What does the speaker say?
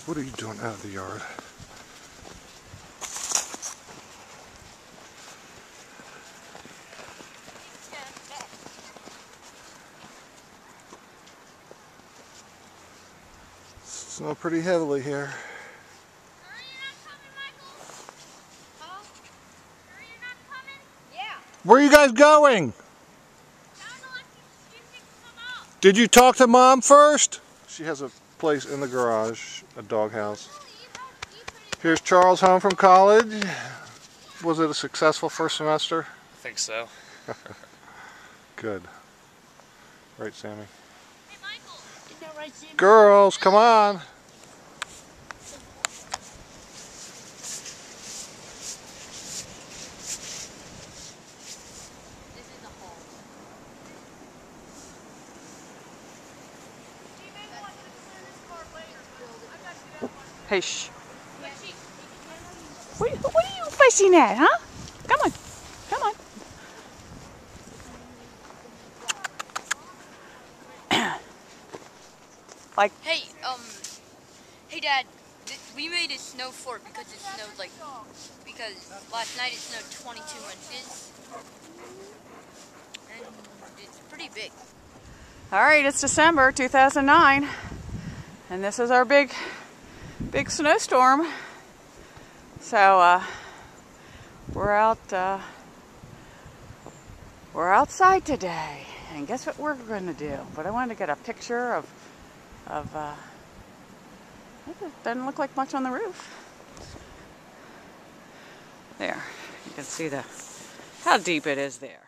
What are you doing out of the yard? Snow pretty heavily here. Where are you guys going? Did you talk to Mom first? She has a place in the garage, a doghouse. Here's Charles home from college. Was it a successful first semester? I think so. Good. Right, Sammy? Hey, Michael. Isn't that right, Sammy? Girls, come on. Hey, shh. What are you fussing at, huh? Come on. Come on. Like. Hey, hey, Dad. We made a snow fort because it snowed because last night it snowed 22 inches. And it's pretty big. All right, it's December 2009. And this is our big snowstorm. So we're outside today, and guess what we're going to do? But I wanted to get a picture of it doesn't look like much on the roof. There, you can see how deep it is there.